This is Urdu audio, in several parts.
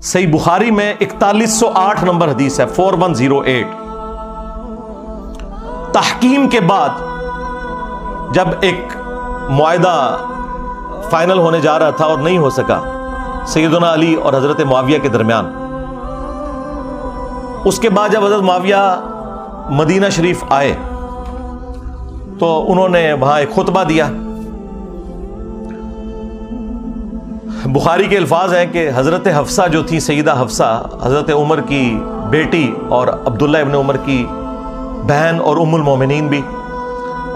صحیح بخاری میں 4108 نمبر حدیث ہے، 4108۔ تحکیم کے بعد جب ایک معاہدہ فائنل ہونے جا رہا تھا اور نہیں ہو سکا سیدنا علی اور حضرت معاویہ کے درمیان، اس کے بعد جب حضرت معاویہ مدینہ شریف آئے تو انہوں نے وہاں ایک خطبہ دیا۔ بخاری کے الفاظ ہیں کہ حضرت حفصہ جو تھی، سیدہ حفصہ، حضرت عمر کی بیٹی اور عبداللہ ابن عمر کی بہن اور ام المومنین بھی،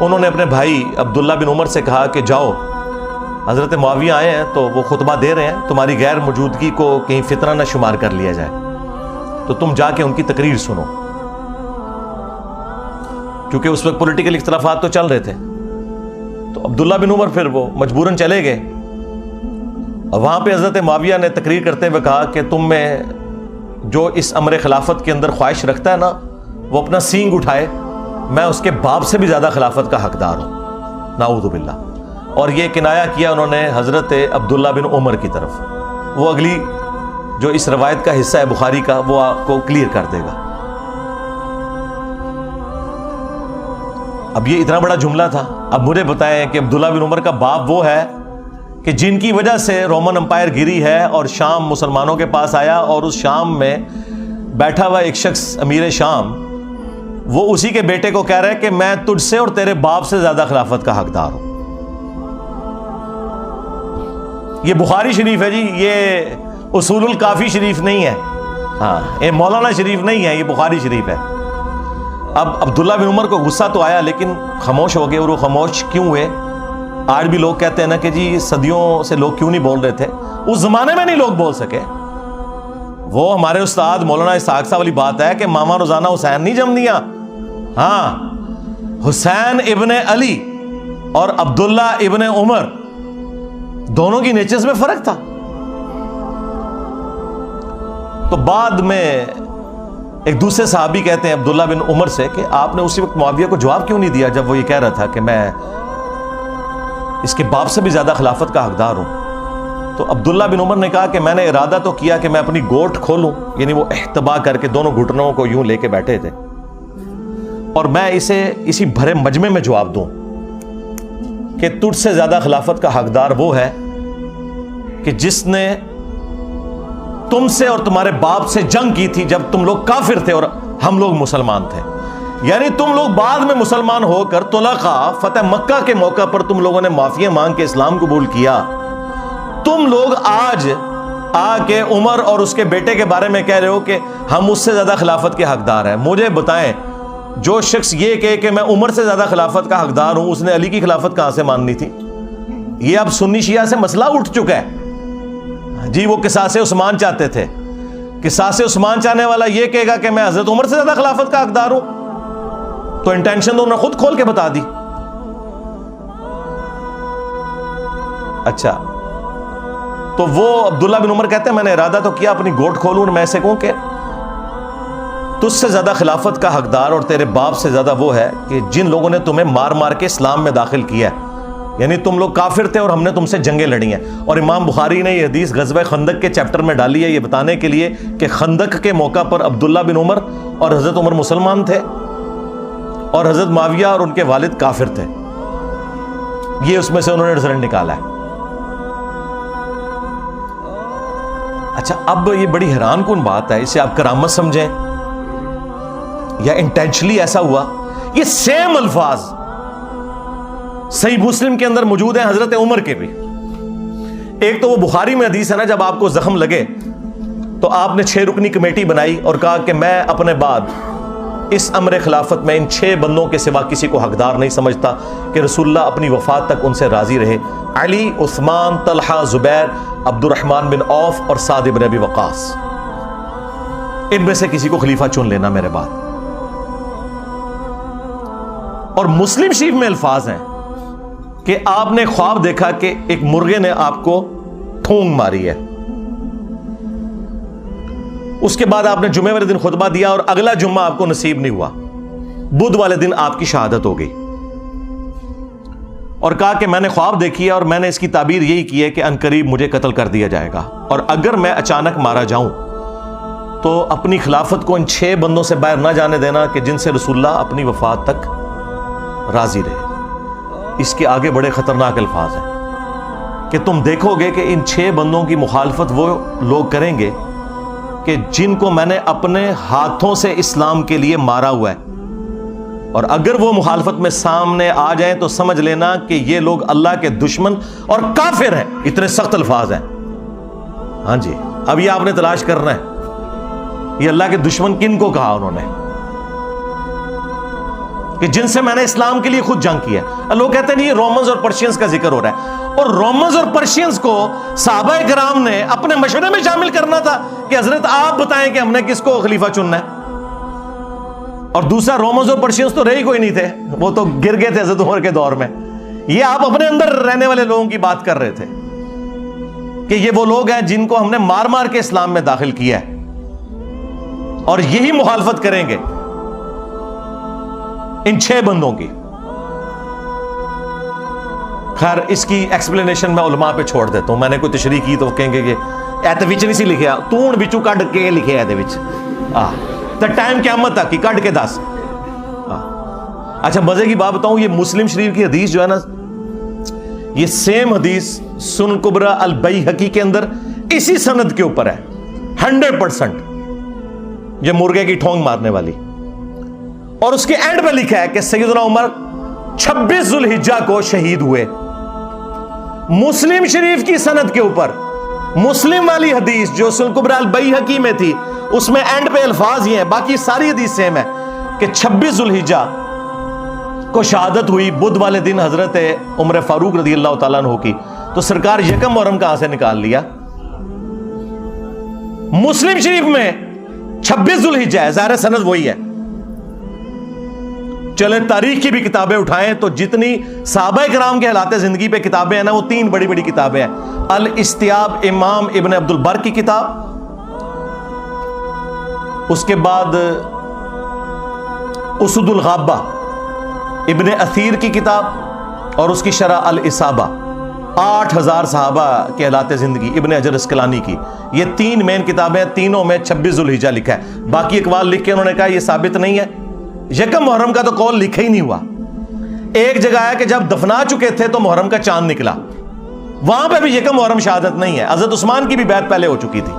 انہوں نے اپنے بھائی عبداللہ بن عمر سے کہا کہ جاؤ، حضرت معاویہ آئے ہیں تو وہ خطبہ دے رہے ہیں، تمہاری غیر موجودگی کو کہیں فتنہ نہ شمار کر لیا جائے، تو تم جا کے ان کی تقریر سنو، کیونکہ اس وقت پولیٹیکل اختلافات تو چل رہے تھے۔ تو عبداللہ بن عمر پھر وہ مجبوراً چلے گئے، اور وہاں پہ حضرت معاویہ نے تقریر کرتے ہوئے کہا کہ تم میں جو اس امر خلافت کے اندر خواہش رکھتا ہے نا، وہ اپنا سینگ اٹھائے، میں اس کے باپ سے بھی زیادہ خلافت کا حقدار ہوں، نعوذ باللہ۔ اور یہ کنایا کیا انہوں نے حضرت عبداللہ بن عمر کی طرف۔ وہ اگلی جو اس روایت کا حصہ ہے بخاری کا، وہ آپ کو کلیئر کر دے گا۔ اب یہ اتنا بڑا جملہ تھا، اب مجھے بتائیں کہ عبداللہ بن عمر کا باپ وہ ہے کہ جن کی وجہ سے رومن امپائر گری ہے اور شام مسلمانوں کے پاس آیا، اور اس شام میں بیٹھا ہوا ایک شخص امیر شام، وہ اسی کے بیٹے کو کہہ رہا ہے کہ میں تجھ سے اور تیرے باپ سے زیادہ خلافت کا حقدار ہوں۔ یہ بخاری شریف ہے جی، یہ اصول الکافی شریف نہیں ہے، ہاں یہ مولانا شریف نہیں ہے، یہ بخاری شریف ہے۔ اب عبداللہ بن عمر کو غصہ تو آیا لیکن خاموش ہو گئے، اور وہ خاموش کیوں ہوئے؟ آج بھی لوگ کہتے ہیں نا کہ جی صدیوں سے لوگ کیوں نہیں بول رہے تھے، اس زمانے میں نہیں لوگ بول سکے۔ وہ ہمارے استاد مولانا اسحاق صاحب والی بات ہے کہ ماما روزانہ حسین نہیں جم دیا، ہاں حسین ابن علی اور عبداللہ ابن عمر دونوں کی نیچرز میں فرق تھا۔ تو بعد میں ایک دوسرے صحابی کہتے ہیں عبداللہ بن عمر سے کہ آپ نے اسی وقت معاویہ کو جواب کیوں نہیں دیا جب وہ یہ کہہ رہا تھا کہ میں اس کے باپ سے بھی زیادہ خلافت کا حقدار ہوں؟ تو عبداللہ بن عمر نے کہا کہ میں نے ارادہ تو کیا کہ میں اپنی گوٹ کھولوں، یعنی وہ احتبا کر کے دونوں گھٹنوں کو یوں لے کے بیٹھے تھے، اور میں اسے اسی بھرے مجمع میں جواب دوں کہ تجھ سے زیادہ خلافت کا حقدار وہ ہے کہ جس نے تم سے اور تمہارے باپ سے جنگ کی تھی جب تم لوگ کافر تھے اور ہم لوگ مسلمان تھے، یعنی تم لوگ بعد میں مسلمان ہو کر طلقاء فتح مکہ کے موقع پر تم لوگوں نے معافی مانگ کے اسلام قبول کیا، تم لوگ آج آ کے عمر اور اس کے بیٹے کے بارے میں کہہ رہے ہو کہ ہم اس سے زیادہ خلافت کے حقدار ہیں۔ مجھے بتائیں، جو شخص یہ کہے کہ میں عمر سے زیادہ خلافت کا حقدار ہوں، اس نے علی کی خلافت کہاں سے ماننی تھی؟ یہ اب سنی شیعہ سے مسئلہ اٹھ چکا ہے جی، وہ قصاص عثمان چاہتے تھے، قصاص عثمان چاہنے والا یہ کہے گا کہ میں حضرت عمر سے زیادہ خلافت کا حقدار ہوں، تو انٹینشن تو انہوں نے خود کھول کے بتا دی۔ اچھا، تو وہ عبداللہ بن عمر کہتے ہیں میں نے ارادہ تو کیا اپنی گوٹ کھولوں اور میں سے کہوں کہ تجھ سے زیادہ خلافت کا حقدار اور تیرے باپ سے زیادہ وہ ہے کہ جن لوگوں نے تمہیں مار مار کے اسلام میں داخل کیا ہے، یعنی تم لوگ کافر تھے اور ہم نے تم سے جنگیں لڑی ہیں۔ اور امام بخاری نے یہ حدیث غزوہ خندق کے چیپٹر میں ڈالی ہے، یہ بتانے کے لیے کہ خندق کے موقع پر عبداللہ بن عمر اور حضرت عمر مسلمان تھے اور حضرت معاویہ اور ان کے والد کافر تھے، یہ اس میں سے انہوں نے رزلٹ نکالا ہے۔ اچھا، اب یہ بڑی حیران کن بات ہے، اسے آپ کرامت سمجھیں یا انٹینشنلی ایسا ہوا؟ یہ سیم الفاظ صحیح مسلم کے اندر موجود ہیں حضرت عمر کے بھی۔ ایک تو وہ بخاری میں حدیث ہے نا، جب آپ کو زخم لگے تو آپ نے 6 رکنی کمیٹی بنائی اور کہا کہ میں اپنے بعد اس امر خلافت میں ان 6 بندوں کے سوا کسی کو حقدار نہیں سمجھتا کہ رسول اللہ اپنی وفات تک ان سے راضی رہے، علی، عثمان، طلحہ، زبیر، عبد الرحمن بن عوف اور سعد بن ابی وقاص، ان میں سے کسی کو خلیفہ چن لینا میرے بعد۔ اور مسلم شریف میں الفاظ ہیں کہ آپ نے خواب دیکھا کہ ایک مرغے نے آپ کو ٹھونگ ماری ہے، اس کے بعد آپ نے جمعے والے دن خطبہ دیا اور اگلا جمعہ آپ کو نصیب نہیں ہوا، بدھ والے دن آپ کی شہادت ہو گئی، اور کہا کہ میں نے خواب دیکھی ہے اور میں نے اس کی تعبیر یہی کی ہے کہ عنقریب مجھے قتل کر دیا جائے گا، اور اگر میں اچانک مارا جاؤں تو اپنی خلافت کو ان 6 بندوں سے باہر نہ جانے دینا کہ جن سے رسول اللہ اپنی وفات تک راضی رہے۔ اس کے آگے بڑے خطرناک الفاظ ہیں کہ تم دیکھو گے کہ ان 6 بندوں کی مخالفت وہ لوگ کریں گے کہ جن کو میں نے اپنے ہاتھوں سے اسلام کے لیے مارا ہوا ہے، اور اگر وہ مخالفت میں سامنے آ جائیں تو سمجھ لینا کہ یہ لوگ اللہ کے دشمن اور کافر ہیں۔ اتنے سخت الفاظ ہیں۔ ہاں جی، اب یہ آپ نے تلاش کرنا ہے یہ اللہ کے دشمن کن کو کہا انہوں نے، کہ جن سے میں نے اسلام کے لیے خود جنگ کی ہے۔ لوگ کہتے ہیں یہ رومنز اور پرشینز کا ذکر ہو رہا ہے، اور رومنز اور پرشینز کو صحابہ کرام نے اپنے مشورے میں شامل کرنا تھا کہ حضرت آپ بتائیں کہ ہم نے کس کو خلیفہ چننا ہے۔ اور دوسرا، رومنز اور پرشینز تو رہی کوئی نہیں تھے، وہ تو گر گئے تھے حضرت عمر کے دور میں۔ یہ آپ اپنے اندر رہنے والے لوگوں کی بات کر رہے تھے کہ یہ وہ لوگ ہیں جن کو ہم نے مار مار کے اسلام میں داخل کیا ہے، اور یہی مخالفت کریں گے ان 6 بندوں کی۔ خیر، اس کی ایکسپلینیشن میں علماء پہ چھوڑ دیتا ہوں۔ میں نے کوئی تشریح کی تو کہیں گے کہ ایتے وچ نہیں سی لکھیا، تون وچوں کڈ کے لکھیا ہے وچ تے ٹائم قیامت تک کی کڈ کے دس۔ اچھا، مزے کی بات بتاؤں، یہ مسلم شریف کی حدیث جو ہے نا، یہ سیم حدیث سنن کبریٰ البیہقی کے اندر اسی سند کے اوپر ہے 100%، یہ مرغے کی ٹھونگ مارنے والی، اور اس کے اینڈ پہ لکھا ہے کہ سیدنا عمر 26 ذوالحجہ کو شہید ہوئے۔ مسلم شریف کی سند کے اوپر مسلم والی حدیث جو سنن کبریٰ البیہقی میں تھی، اس میں اینڈ پہ الفاظ یہ ہیں، باقی ساری حدیث سیم ہے کہ 26 ذوالحجہ کو شہادت ہوئی، بدھ والے دن حضرت عمر فاروق رضی اللہ تعالیٰ عنہ کی۔ تو سرکار یکم محرم کہاں سے نکال لیا؟ مسلم شریف میں 26 ذوالحجہ ہے، ظاہر سند وہی ہے۔ چلیں تاریخ کی بھی کتابیں اٹھائیں تو جتنی صحابہ کرام کے حالات زندگی پہ کتابیں ہیں نا، وہ 3 بڑی بڑی کتابیں ہیں۔ الاستیاب امام ابن عبد البر کی کتاب، اس کے بعد اسد الغابہ ابن اثیر کی کتاب، اور اس کی شرح الاصابہ 8000 صحابہ کے حالات زندگی ابن حجر اسقلانی کی۔ یہ 3 مین کتابیں، تینوں میں 26 ذوالحجہ لکھا ہے۔ باقی اقوال لکھ کے انہوں نے کہا یہ ثابت نہیں ہے۔ یکم محرم کا تو قول لکھا ہی نہیں ہوا۔ ایک جگہ ہے کہ جب دفنا چکے تھے تو محرم کا چاند نکلا، وہاں پہ بھی یکم محرم شہادت نہیں ہے۔ حضرت عثمان کی بھی بیعت پہلے ہو چکی تھی۔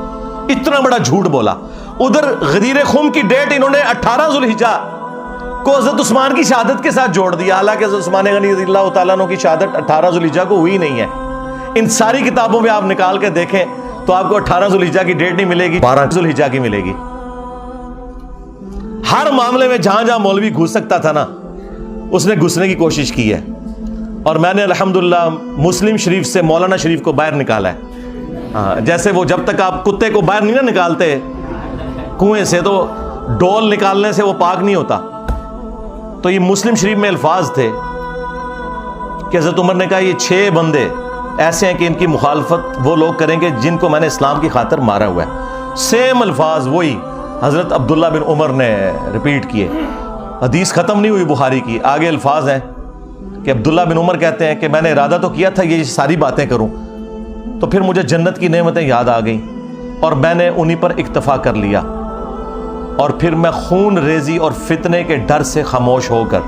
اتنا بڑا جھوٹ بولا۔ ادھر غدیر خم کی ڈیٹ انہوں نے 18 ذوالحجہ کو حضرت عثمان کی شہادت کے ساتھ جوڑ دیا، حالانکہ حضرت عثمان غنی رضی اللہ تعالیٰ عنہ کی شہادت 18 ذوالحجہ کو ہوئی نہیں ہے۔ ان ساری کتابوں میں آپ نکال کے دیکھیں تو آپ کو 18 ذوالحجہ کی ڈیٹ نہیں ملے گی، 12 ذوالحجہ کی ملے گی۔ ہر معاملے میں جہاں جہاں مولوی گھس سکتا تھا نا، اس نے گھسنے کی کوشش کی ہے، اور میں نے الحمدللہ مسلم شریف سے مولانا شریف کو باہر نکالا ہے۔ جیسے وہ جب تک آپ کتے کو باہر نہیں نا نکالتے کنویں سے، تو ڈول نکالنے سے وہ پاک نہیں ہوتا۔ تو یہ مسلم شریف میں الفاظ تھے کہ حضرت عمر نے کہا یہ 6 بندے ایسے ہیں کہ ان کی مخالفت وہ لوگ کریں گے جن کو میں نے اسلام کی خاطر مارا ہوا ہے۔ سیم الفاظ وہی حضرت عبداللہ بن عمر نے ریپیٹ کیے۔ حدیث ختم نہیں ہوئی بخاری کی، آگے الفاظ ہیں کہ عبداللہ بن عمر کہتے ہیں کہ میں نے ارادہ تو کیا تھا یہ ساری باتیں کروں، تو پھر مجھے جنت کی نعمتیں یاد آ گئیں اور میں نے انہی پر اکتفا کر لیا، اور پھر میں خون ریزی اور فتنے کے ڈر سے خاموش ہو کر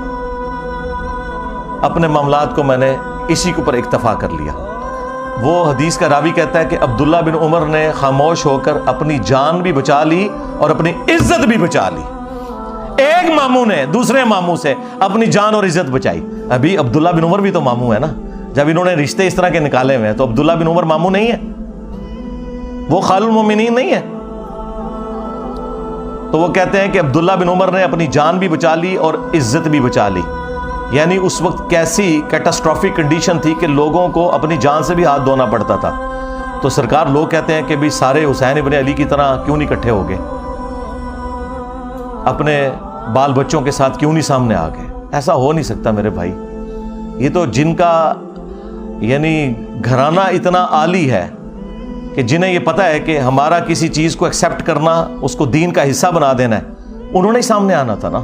اپنے معاملات کو میں نے اسی کے اوپر اکتفا کر لیا۔ وہ حدیث کا راوی کہتا ہے کہ عبداللہ بن عمر نے خاموش ہو کر اپنی جان بھی بچا لی اور اپنی عزت بھی بچا لی۔ ایک ماموں نے دوسرے ماموں سے اپنی جان اور عزت بچائی۔ ابھی عبداللہ بن عمر بھی تو ماموں ہے نا، جب انہوں نے رشتے اس طرح کے نکالے ہوئے ہیں تو عبداللہ بن عمر ماموں نہیں ہے، وہ خال المومنین نہیں ہے۔ تو وہ کہتے ہیں کہ عبداللہ بن عمر نے اپنی جان بھی بچا لی اور عزت بھی بچا لی۔ یعنی اس وقت کیسی کیٹاسٹرافک کنڈیشن تھی کہ لوگوں کو اپنی جان سے بھی ہاتھ دھونا پڑتا تھا۔ تو سرکار لوگ کہتے ہیں کہ بھی سارے حسین ابن علی کی طرح کیوں نہیں اکٹھے ہو گئے، اپنے بال بچوں کے ساتھ کیوں نہیں سامنے آ گئے؟ ایسا ہو نہیں سکتا میرے بھائی۔ یہ تو جن کا یعنی گھرانہ اتنا عالی ہے کہ جنہیں یہ پتہ ہے کہ ہمارا کسی چیز کو ایکسیپٹ کرنا، اس کو دین کا حصہ بنا دینا ہے، انہوں نے ہی سامنے آنا تھا نا،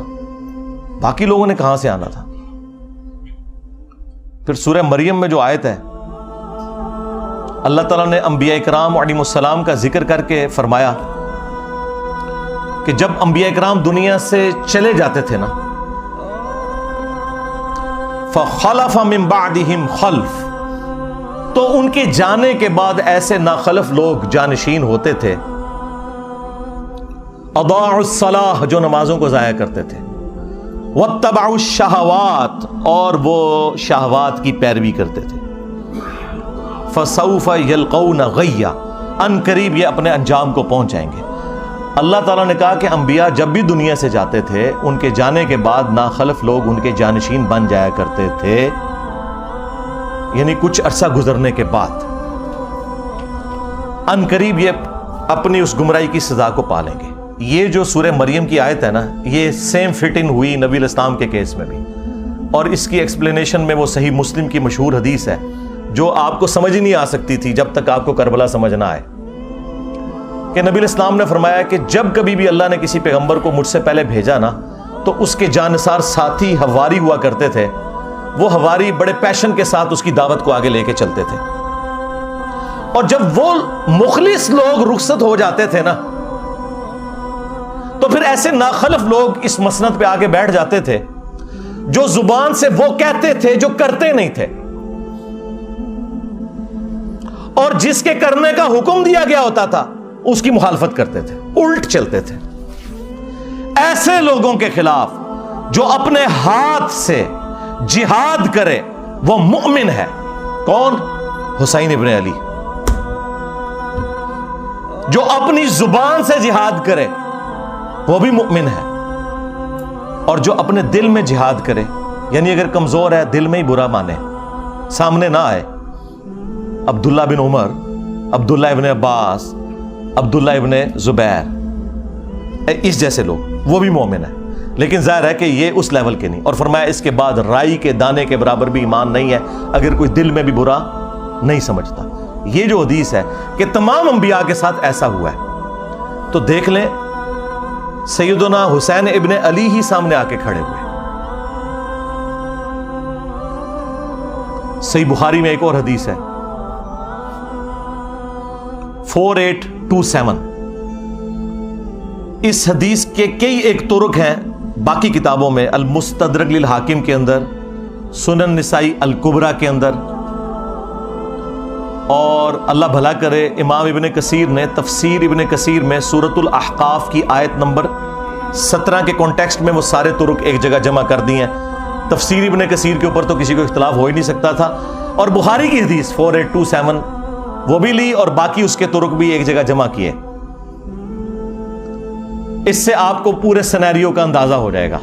باقی لوگوں نے کہاں سے آنا تھا؟ پھر سورہ مریم میں جو آیت ہے، اللہ تعالیٰ نے انبیاء اکرام علیہم السلام کا ذکر کر کے فرمایا کہ جب انبیاء اکرام دنیا سے چلے جاتے تھے نا، فخلف من بعدہم خلف، تو ان کے جانے کے بعد ایسے ناخلف لوگ جانشین ہوتے تھے، اضاعوا الصلاۃ، جو نمازوں کو ضائع کرتے تھے، واتبعوا الشہوات، اور وہ شہوات کی پیروی کرتے تھے، فسوف یلقون غیا، ان قریب یہ اپنے انجام کو پہنچ جائیں گے۔ اللہ تعالیٰ نے کہا کہ انبیاء جب بھی دنیا سے جاتے تھے، ان کے جانے کے بعد ناخلف لوگ ان کے جانشین بن جایا کرتے تھے، یعنی کچھ عرصہ گزرنے کے بعد ان قریب یہ اپنی اس گمراہی کی سزا کو پالیں گے۔ یہ جو سورہ مریم کی آیت ہے نا، یہ سیم فٹ ان ہوئی نبی علیہ السلام کے کیس میں بھی، اور اس کی ایکسپلینیشن میں وہ صحیح مسلم کی مشہور حدیث ہے جو آپ کو سمجھ ہی نہیں آ سکتی تھی جب تک آپ کو کربلا سمجھ نہ آئے، کہ نبی علیہ السلام نے فرمایا کہ جب کبھی بھی اللہ نے کسی پیغمبر کو مجھ سے پہلے بھیجا نا، تو اس کے جانثار ساتھی حواری ہوا کرتے تھے، وہ حواری بڑے پیشن کے ساتھ اس کی دعوت کو آگے لے کے چلتے تھے، اور جب وہ مخلص لوگ رخصت ہو جاتے تھے نا، تو پھر ایسے ناخلف لوگ اس مسند پہ آگے بیٹھ جاتے تھے جو زبان سے وہ کہتے تھے جو کرتے نہیں تھے، اور جس کے کرنے کا حکم دیا گیا ہوتا تھا اس کی مخالفت کرتے تھے، الٹ چلتے تھے۔ ایسے لوگوں کے خلاف جو اپنے ہاتھ سے جہاد کرے وہ مؤمن ہے۔ کون؟ حسین ابن علی۔ جو اپنی زبان سے جہاد کرے وہ بھی مؤمن ہے، اور جو اپنے دل میں جہاد کرے، یعنی اگر کمزور ہے دل میں ہی برا مانے، سامنے نہ آئے، عبداللہ بن عمر، عبداللہ ابن عباس، عبداللہ ابن زبیر، اس جیسے لوگ، وہ بھی مومن ہے، لیکن ظاہر ہے کہ یہ اس لیول کے نہیں۔ اور فرمایا اس کے بعد رائی کے دانے کے برابر بھی ایمان نہیں ہے اگر کوئی دل میں بھی برا نہیں سمجھتا۔ یہ جو حدیث ہے کہ تمام انبیاء کے ساتھ ایسا ہوا ہے، تو دیکھ لیں سیدنا حسین ابن علی ہی سامنے آ کے کھڑے ہوئے۔ صحیح بخاری میں ایک اور حدیث ہے 4827، اس حدیث کے کئی ایک طرق ہیں باقی کتابوں میں، المستدرک للحاکم کے اندر، سنن نسائی الکبریٰ کے اندر، اور اللہ بھلا کرے امام ابن کثیر نے تفسیر ابن کثیر میں سورۃ الاحقاف کی آیت نمبر 17 کے کانٹیکسٹ میں وہ سارے طرق ایک جگہ جمع کر دی ہیں۔ تفسیر ابن کثیر کے اوپر تو کسی کو اختلاف ہو ہی نہیں سکتا تھا، اور بخاری کی حدیث 4827 وہ بھی لی اور باقی اس کے طرق بھی ایک جگہ جمع کیے۔ اس سے آپ کو پورے سینیریو کا اندازہ ہو جائے گا۔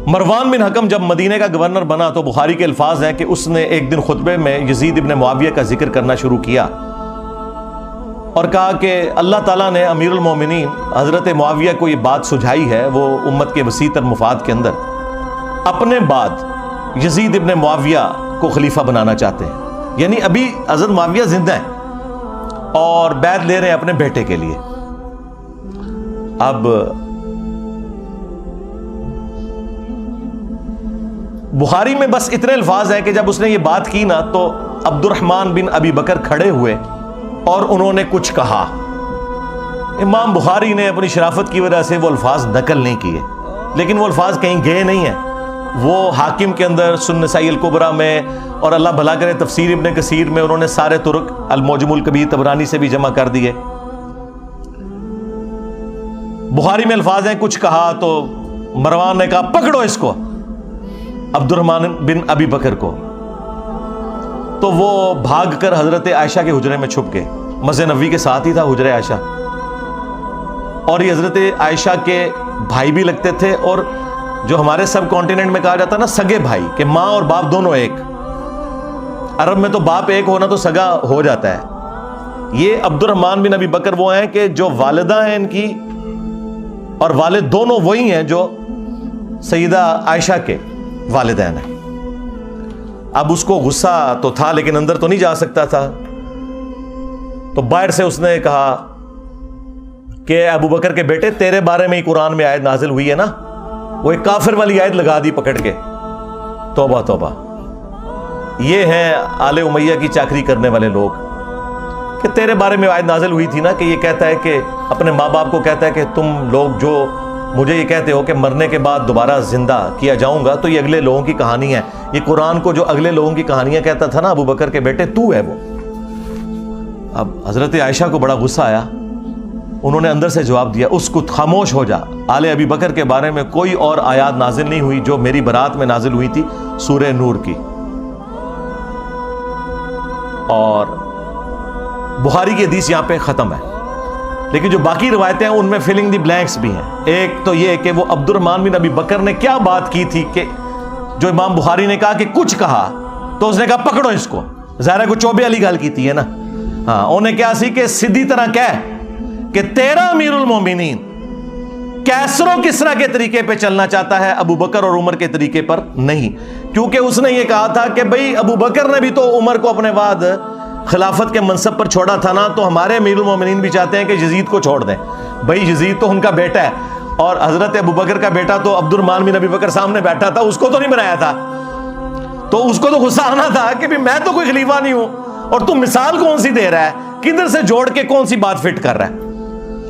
مروان بن حکم جب مدینہ کا گورنر بنا تو بخاری کے الفاظ ہیں کہ اس نے ایک دن خطبے میں یزید ابن معاویہ کا ذکر کرنا شروع کیا اور کہا کہ اللہ تعالیٰ نے امیر المومنین حضرت معاویہ کو یہ بات سجھائی ہے، وہ امت کے وسیع تر مفاد کے اندر اپنے بعد یزید ابن معاویہ کو خلیفہ بنانا چاہتے ہیں، یعنی ابھی حضرت معاویہ زندہ ہیں اور بیعت لے رہے ہیں اپنے بیٹے کے لیے۔ اب بخاری میں بس اتنے الفاظ ہیں کہ جب اس نے یہ بات کی نا تو عبد الرحمن بن ابی بکر کھڑے ہوئے اور انہوں نے کچھ کہا۔ امام بخاری نے اپنی شرافت کی وجہ سے وہ الفاظ نقل نہیں کیے، لیکن وہ الفاظ کہیں گئے نہیں ہیں، وہ حاکم کے اندر، سنن نسائی الکبریٰ میں، اور اللہ بھلا کرے تفسیر ابن کثیر میں انہوں نے سارے طرق، المعجم الکبیر طبرانی سے بھی جمع کر دیے۔ بخاری میں الفاظ ہیں کچھ کہا تو مروان نے کہا پکڑو اس کو، عبد الرحمن بن ابی بکر کو، تو وہ بھاگ کر حضرت عائشہ کے حجرے میں چھپ گئے۔ مسجد نبوی کے ساتھ ہی تھا حجرہ عائشہ، اور یہ حضرت عائشہ کے بھائی بھی لگتے تھے، اور جو ہمارے سب کانٹیننٹ میں کہا جاتا ہے نا سگے بھائی، کہ ماں اور باپ دونوں ایک، عرب میں تو باپ ایک ہونا تو سگا ہو جاتا ہے۔ یہ عبد الرحمن بن ابی بکر وہ ہیں کہ جو والدہ ہیں ان کی اور والد دونوں وہی ہیں جو سیدہ عائشہ کے والدین ہیں۔ اب اس کو غصہ تو تھا لیکن اندر تو نہیں جا سکتا تھا، تو باہر سے اس نے کہا کہ ابو بکر کے بیٹے تیرے بارے میں ہی قرآن میں آیت نازل ہوئی ہے نا، وہ ایک کافر والی آیت لگا دی پکڑ کے، توبہ توبہ. یہ ہیں آل امیہ کی چاکری کرنے والے لوگ کہ تیرے بارے میں آیت نازل ہوئی تھی نا کہ یہ کہتا ہے کہ اپنے ماں باپ کو کہتا ہے کہ تم لوگ جو مجھے یہ کہتے ہو کہ مرنے کے بعد دوبارہ زندہ کیا جاؤں گا، تو یہ اگلے لوگوں کی کہانی ہے. یہ قرآن کو جو اگلے لوگوں کی کہانیاں کہتا تھا نا ابو بکر کے بیٹے، تو ہے وہ. اب حضرت عائشہ کو بڑا غصہ آیا، انہوں نے اندر سے جواب دیا، اسکت، خاموش ہو جا. آل ابی بکر کے بارے میں کوئی اور آیات نازل نہیں ہوئی جو میری برات میں نازل ہوئی تھی، سورہ نور کی. اور بخاری کی حدیث یہاں پہ ختم ہے، لیکن جو باقی روایتیں ہیں ان میں فلنگ دی بلینکس بھی ہیں. ایک تو یہ کہ وہ عبد الرحمن بن ابی بکر نے کیا بات کی تھی کہ جو امام بخاری نے کہا کہ کچھ کہا تو اس نے کہا پکڑو اس کو. ظاہر ہے کو چوبے والی گل کی تھی ہے نا. ہاں، انہیں کیا سی کہ سیدھی طرح کہہ کہ تیرا امیر المومنین کیسر و کسرا کے طریقے پہ چلنا چاہتا ہے، ابو بکر اور عمر کے طریقے پر نہیں. کیونکہ اس نے یہ کہا تھا کہ بھئی ابو بکر نے بھی تو عمر کو اپنے بعد خلافت کے منصب پر چھوڑا تھا نا، تو ہمارے امیر المومنین بھی چاہتے ہیں کہ یزید کو چھوڑ دیں. بھئی یزید تو ان کا بیٹا ہے، اور حضرت ابو بکر کا بیٹا تو عبد الرحمن بن ابی بکر سامنے بیٹھا تھا، اس کو تو نہیں بنایا تھا. تو اس کو تو غصہ آنا تھا کہ بھی میں تو کوئی خلیفہ نہیں ہوں، اور تم مثال کون سی دے رہا ہے، کدھر سے جوڑ کے کون سی بات فٹ کر رہا ہے.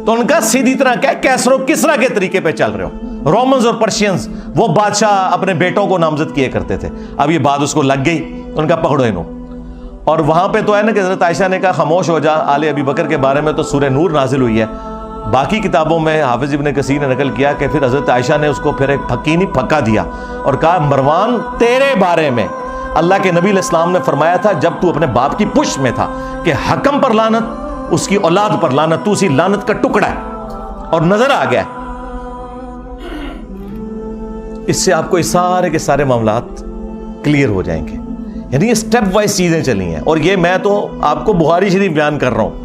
تو ان کا سیدھی طرح کیا کیسر و کسرا کے طریقے پہ چل رہے ہو. رومنز اور پرشینز وہ بادشاہ اپنے بیٹوں کو نامزد کیے کرتے تھے. اب یہ بات اس کو لگ گئی، ان کا پکڑو انہوں. اور وہاں پہ تو ہے نا کہ حضرت عائشہ نے کہا خاموش ہو جا. آل ابی بکر کے بارے میں تو سورہ نور نازل ہوئی ہے. باقی کتابوں میں حافظ ابن کثیر نے نقل کیا کہ پھر حضرت عائشہ نے اس کو پھر ایک پھکی نہیں پھکا دیا اور کہا مروان تیرے بارے میں اللہ کے نبی علیہ السلام نے فرمایا تھا جب تو اپنے باپ کی پشت میں تھا کہ حکم پر لعنت، اس کی اولاد پر لعنت، تو اسی لعنت کا ٹکڑا ہے. اور نظر آ گیا اس سے آپ کو یہ سارے کے سارے معاملات کلیئر ہو جائیں گے. یعنی یہ سٹیپ وائز چیزیں چلی ہیں، اور یہ میں تو آپ کو بخاری شریف بیان کر رہا ہوں.